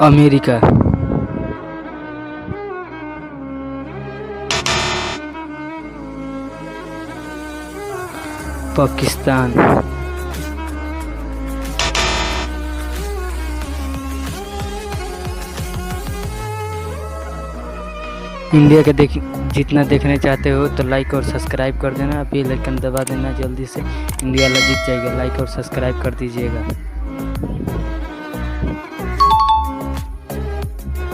America, Pakistan, India के जितना देखने चाहते हो तो लाइक और सब्सक्राइब कर देना, बेल आइकन दबा देना, जल्दी से इंडिया वाला जीत जाएगा। लाइक और सब्सक्राइब कर दीजिएगा।